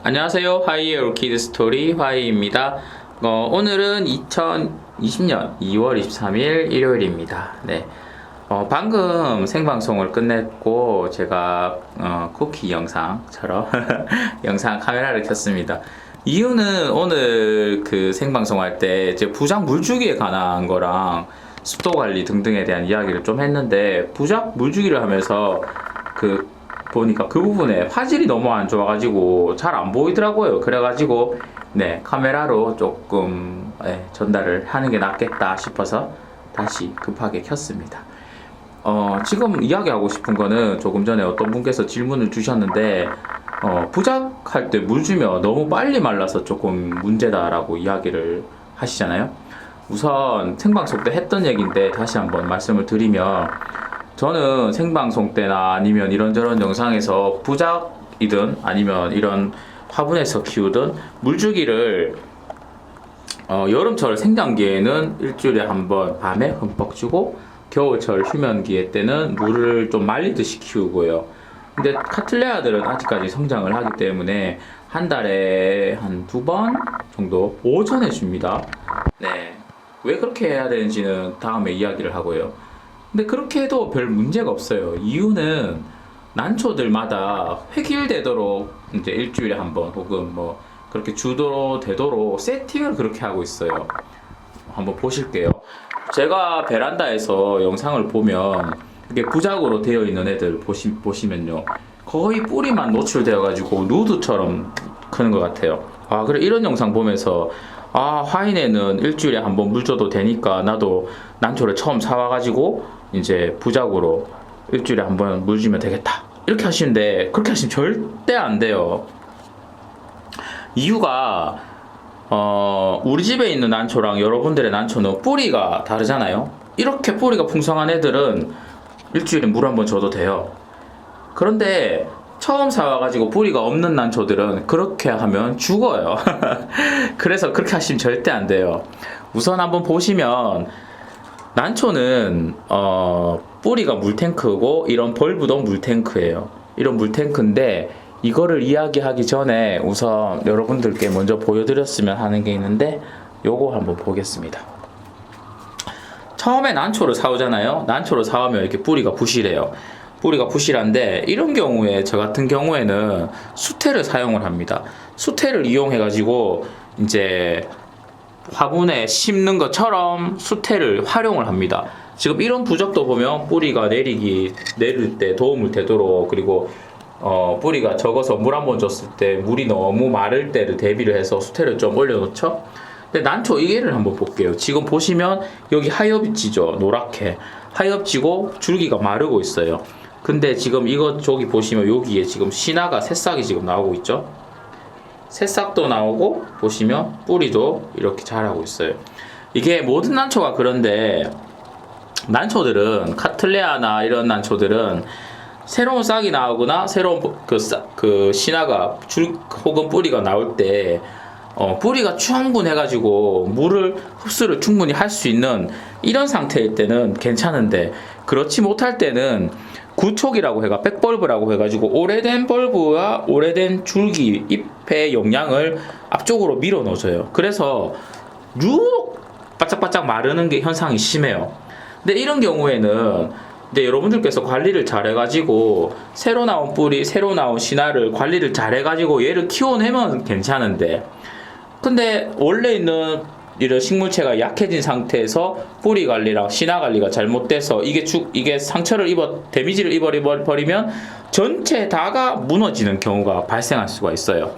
안녕하세요. 화이의 올키드 스토리 화이입니다. 오늘은 2020년 2월 23일 일요일입니다. 네. 방금 생방송을 끝냈고 제가 쿠키 영상처럼 영상 카메라를 켰습니다. 이유는 오늘 그 생방송 할 때 이제 부작 물주기에 관한 거랑 습도 관리 등등에 대한 이야기를 좀 했는데, 부작 물주기를 하면서 보니까 그 부분에 화질이 너무 안 좋아가지고 잘 안 보이더라고요. 그래가지고 네, 카메라로 조금 전달을 하는 게 낫겠다 싶어서 다시 급하게 켰습니다. 지금 이야기하고 싶은 거는, 조금 전에 어떤 분께서 질문을 주셨는데 부작할 때 물 주면 너무 빨리 말라서 조금 문제다라고 이야기를 하시잖아요. 우선 생방송 때 했던 얘기인데 다시 한번 말씀을 드리면, 저는 생방송 때나 아니면 이런저런 영상에서 부작이든 아니면 이런 화분에서 키우든 물주기를 여름철 생장기에는 일주일에 한 번 밤에 흠뻑 주고, 겨울철 휴면기에 때는 물을 좀 말리듯이 키우고요. 근데 카틀레아들은 아직까지 성장을 하기 때문에 한 달에 한 2번 정도 오전에 줍니다. 네. 왜 그렇게 해야 되는지는 다음에 이야기를 하고요. 근데 그렇게 해도 별 문제가 없어요. 이유는 난초들마다 획일되도록 이제 일주일에 한 번 혹은 뭐 그렇게 주도록 되도록 세팅을 그렇게 하고 있어요. 한번 보실게요. 제가 베란다에서 영상을 보면 이게 부작으로 되어 있는 애들 보시면요, 거의 뿌리만 노출되어 가지고 누드처럼 크는 것 같아요. 그래, 이런 영상 보면서 화인에는 일주일에 한 번 물 줘도 되니까 나도 난초를 처음 사와가지고 이제 부작으로 일주일에 한 번 물 주면 되겠다, 이렇게 하시는데, 그렇게 하시면 절대 안 돼요. 이유가 우리 집에 있는 난초랑 여러분들의 난초는 뿌리가 다르잖아요. 이렇게 뿌리가 풍성한 애들은 일주일에 물 한 번 줘도 돼요. 그런데 처음 사와가지고 뿌리가 없는 난초들은 그렇게 하면 죽어요. 그래서 그렇게 하시면 절대 안 돼요. 우선 한번 보시면, 난초는 뿌리가 물탱크고 이런 벌브도 물탱크예요. 이런 물탱크인데, 이거를 이야기하기 전에 우선 여러분들께 먼저 보여드렸으면 하는 게 있는데, 요거 한번 보겠습니다. 처음에 난초를 사오잖아요. 난초를 사오면 이렇게 뿌리가 부실해요. 뿌리가 부실한데, 이런 경우에 저 같은 경우에는 수태를 사용을 합니다. 수태를 이용해 가지고 이제 화분에 심는 것처럼 수태를 활용을 합니다. 지금 이런 부적도 보면 뿌리가 내릴 때 도움을 되도록, 그리고 뿌리가 적어서 물 한 번 줬을 때 물이 너무 마를 때를 대비를 해서 수태를 좀 올려놓죠. 근데 난초 이게를 한번 볼게요. 지금 보시면 여기 하엽이 찌죠. 노랗게 하엽 찌고 줄기가 마르고 있어요. 근데 지금 저기 보시면 여기에 지금 신화가 새싹이 지금 나오고 있죠. 새싹도 나오고 보시면 뿌리도 이렇게 자라고 있어요. 이게 모든 난초가 그런데, 난초들은 카틀레아나 이런 난초들은 새로운 싹이 나오거나 새로운 그 신화가 혹은 뿌리가 나올 때 뿌리가 충분해가지고 물을 흡수를 충분히 할 수 있는 이런 상태일 때는 괜찮은데, 그렇지 못할 때는 구촉이라고 해가 백벌브라고 해가지고 오래된 벌브와 오래된 줄기 잎의 영양을 앞쪽으로 밀어 넣어줘요. 그래서 유독 바짝바짝 마르는 게 현상이 심해요. 근데 이런 경우에는 이제 여러분들께서 관리를 잘해가지고 새로 나온 뿌리, 새로 나온 신화를 관리를 잘해가지고 얘를 키워내면 괜찮은데, 근데 원래 있는 이런 식물체가 약해진 상태에서 뿌리 관리랑 신화 관리가 잘못돼서 이게 상처를 데미지를 입어버리면 전체 다가 무너지는 경우가 발생할 수가 있어요.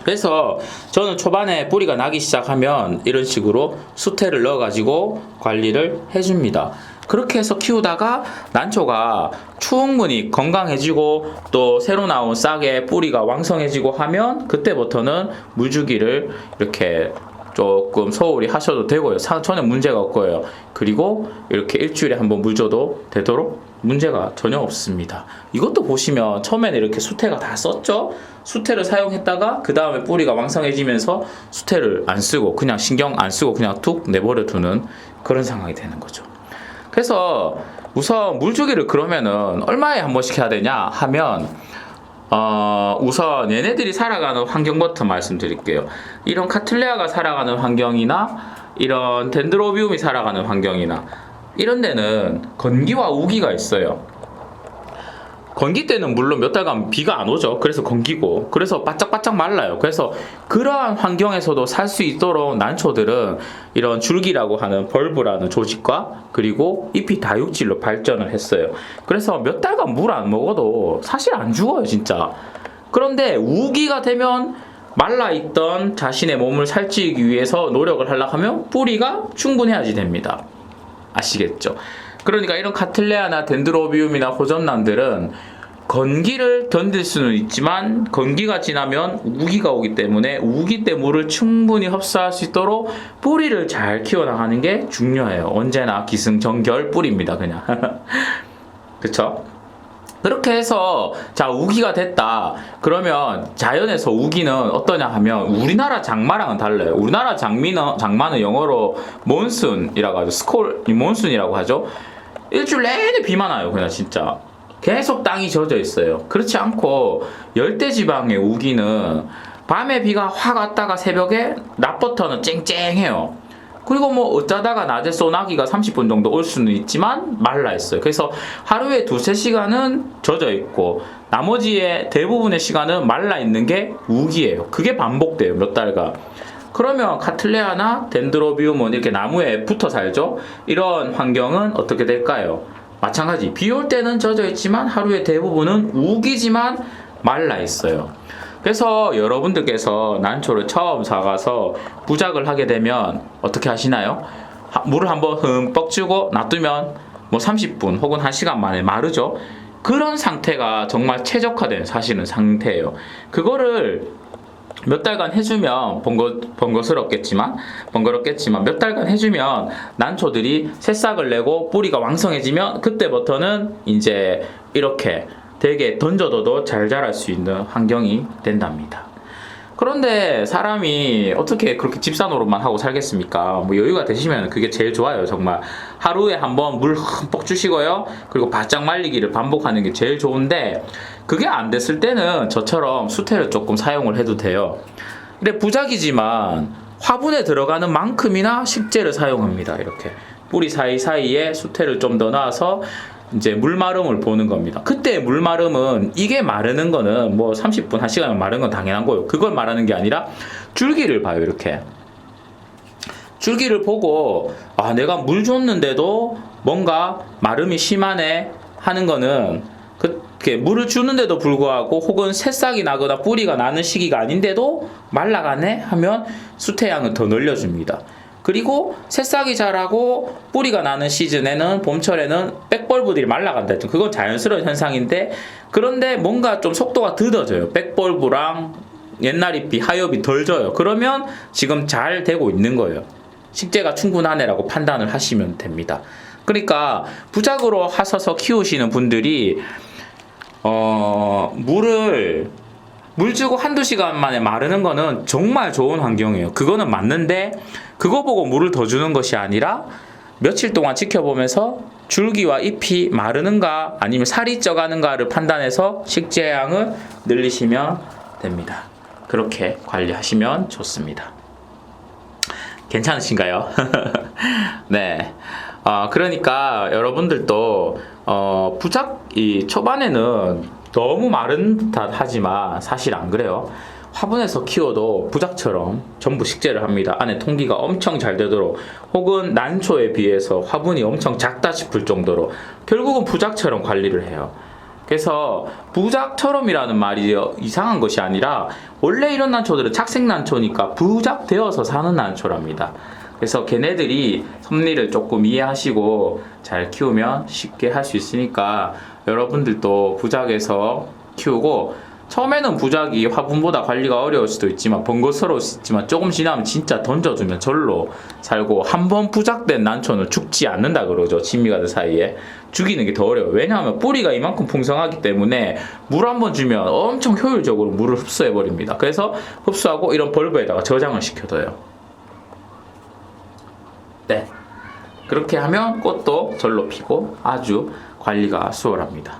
그래서 저는 초반에 뿌리가 나기 시작하면 이런 식으로 수태를 넣어가지고 관리를 해줍니다. 그렇게 해서 키우다가 난초가 충분히 건강해지고 또 새로 나온 싹에 뿌리가 왕성해지고 하면, 그때부터는 물주기를 이렇게 조금 소홀히 하셔도 되고요. 전혀 문제가 없고요. 그리고 이렇게 일주일에 한 번 물 줘도 되도록 문제가 전혀 없습니다. 이것도 보시면 처음에는 이렇게 수태가 다 썼죠. 수태를 사용했다가 그 다음에 뿌리가 왕성해지면서 수태를 안 쓰고 그냥 신경 안 쓰고 그냥 툭 내버려 두는 그런 상황이 되는 거죠. 그래서 우선 물주기를 그러면은 얼마에 한 번씩 해야 되냐 하면, 우선 얘네들이 살아가는 환경부터 말씀드릴게요. 이런 카틀레아가 살아가는 환경이나 이런 덴드로비움이 살아가는 환경이나 이런 데는 건기와 우기가 있어요. 건기 때는 물론 몇 달간 비가 안 오죠. 그래서 건기고, 그래서 바짝바짝 말라요. 그래서 그러한 환경에서도 살 수 있도록 난초들은 이런 줄기라고 하는 벌브라는 조직과 그리고 잎이 다육질로 발전을 했어요. 그래서 몇 달간 물 안 먹어도 사실 안 죽어요, 진짜. 그런데 우기가 되면 말라있던 자신의 몸을 살찌우기 위해서 노력을 하려고 하면 뿌리가 충분해야지 됩니다. 아시겠죠? 그러니까 이런 카틀레아나 덴드로비움이나 호접란들은 건기를 견딜 수는 있지만 건기가 지나면 우기가 오기 때문에 우기 때 물을 충분히 흡수할 수 있도록 뿌리를 잘 키워나가는 게 중요해요. 언제나 기승전결 뿌리입니다, 그냥. 그쵸? 그렇게 해서 자 우기가 됐다. 그러면 자연에서 우기는 어떠냐 하면 우리나라 장마랑은 달라요. 우리나라 장마는 영어로 몬순이라고 하죠. 몬순이라고 하죠. 일주일 내내 비만 와요. 그냥 진짜 계속 땅이 젖어 있어요. 그렇지 않고 열대지방의 우기는 밤에 비가 확 왔다가 새벽에 낮부터는 쨍쨍해요. 그리고 뭐 어쩌다가 낮에 소나기가 30분 정도 올 수는 있지만 말라 있어요. 그래서 하루에 2-3시간은 젖어 있고 나머지의 대부분의 시간은 말라 있는 게 우기예요. 그게 반복돼요, 몇 달간. 그러면 카틀레아나 덴드로비움은 이렇게 나무에 붙어 살죠. 이런 환경은 어떻게 될까요? 마찬가지 비 올 때는 젖어 있지만 하루의 대부분은 우기지만 말라 있어요. 그래서 여러분들께서 난초를 처음 사가서 부작을 하게 되면 어떻게 하시나요? 물을 한번 흠뻑 주고 놔두면 뭐 30분 혹은 1시간 만에 마르죠. 그런 상태가 정말 최적화된 사실은 상태예요. 그거를 몇 달간 해주면 번거롭겠지만 몇 달간 해주면 난초들이 새싹을 내고 뿌리가 왕성해지면 그때부터는 이제 이렇게 되게 던져둬도 잘 자랄 수 있는 환경이 된답니다. 그런데 사람이 어떻게 그렇게 집사노릇만 하고 살겠습니까? 뭐 여유가 되시면 그게 제일 좋아요. 정말 하루에 한번 물 흠뻑 주시고요. 그리고 바짝 말리기를 반복하는 게 제일 좋은데 그게 안 됐을 때는 저처럼 수태를 조금 사용을 해도 돼요. 근데 부작이지만 화분에 들어가는 만큼이나 식재를 사용합니다. 이렇게 뿌리 사이사이에 수태를 좀 더 넣어서 이제 물마름을 보는 겁니다. 그때 물마름은 이게 마르는 거는 뭐 30분, 1시간은 마른 건 당연한 거예요. 그걸 말하는 게 아니라 줄기를 봐요. 이렇게 줄기를 보고 아 내가 물 줬는데도 뭔가 마름이 심하네 하는 거는 그렇게 물을 주는데도 불구하고 혹은 새싹이 나거나 뿌리가 나는 시기가 아닌데도 말라가네 하면 수태양을 더 늘려줍니다. 그리고 새싹이 자라고 뿌리가 나는 시즌에는 봄철에는 백벌브들이 말라간다 했죠. 그건 자연스러운 현상인데 그런데 뭔가 좀 속도가 더뎌져요. 백벌브랑 옛날 잎이 하엽이 덜 져요. 그러면 지금 잘 되고 있는 거예요. 식재가 충분하네라고 판단을 하시면 됩니다. 그러니까 부작으로 하셔서 키우시는 분들이 물 주고 1-2시간 만에 마르는 거는 정말 좋은 환경이에요. 그거는 맞는데 그거 보고 물을 더 주는 것이 아니라 며칠 동안 지켜보면서 줄기와 잎이 마르는가 아니면 살이 쪄가는가를 판단해서 식재량을 늘리시면 됩니다. 그렇게 관리하시면 좋습니다. 괜찮으신가요? 네. 그러니까 여러분들도 부작이 초반에는 너무 마른 듯 하지만 사실 안 그래요. 화분에서 키워도 부작처럼 전부 식재를 합니다. 안에 통기가 엄청 잘 되도록 혹은 난초에 비해서 화분이 엄청 작다 싶을 정도로 결국은 부작처럼 관리를 해요. 그래서 부작처럼이라는 말이 이상한 것이 아니라 원래 이런 난초들은 착색난초니까 부작되어서 사는 난초랍니다. 그래서 걔네들이 섭리를 조금 이해하시고 잘 키우면 쉽게 할 수 있으니까 여러분들도 부작에서 키우고 처음에는 부작이 화분보다 관리가 어려울 수도 있지만 번거스러울 수 있지만 조금 지나면 진짜 던져주면 절로 살고 한번 부작된 난초는 죽지 않는다 그러죠. 진미가들 사이에 죽이는 게 더 어려워요. 왜냐하면 뿌리가 이만큼 풍성하기 때문에 물 한 번 주면 엄청 효율적으로 물을 흡수해 버립니다. 그래서 흡수하고 이런 벌브에다가 저장을 시켜둬요. 네, 그렇게 하면 꽃도 절로 피고 아주 관리가 수월합니다.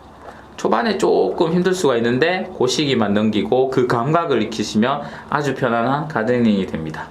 초반에 조금 힘들 수가 있는데 그 시기만 넘기고 그 감각을 익히시면 아주 편안한 가드닝이 됩니다.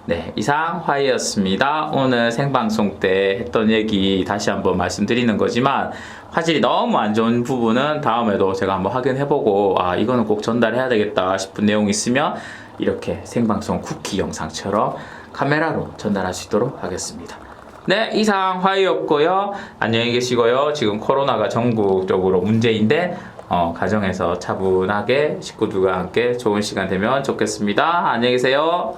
네, 이상 화이였습니다. 오늘 생방송 때 했던 얘기 다시 한번 말씀드리는 거지만 화질이 너무 안 좋은 부분은 다음에도 제가 한번 확인해보고 아 이거는 꼭 전달해야 되겠다 싶은 내용이 있으면 이렇게 생방송 쿠키 영상처럼 카메라로 전달할 수 있도록 하겠습니다. 네, 이상 화이였고요. 안녕히 계시고요. 지금 코로나가 전국적으로 문제인데 가정에서 차분하게 식구들과 함께 좋은 시간 되면 좋겠습니다. 안녕히 계세요.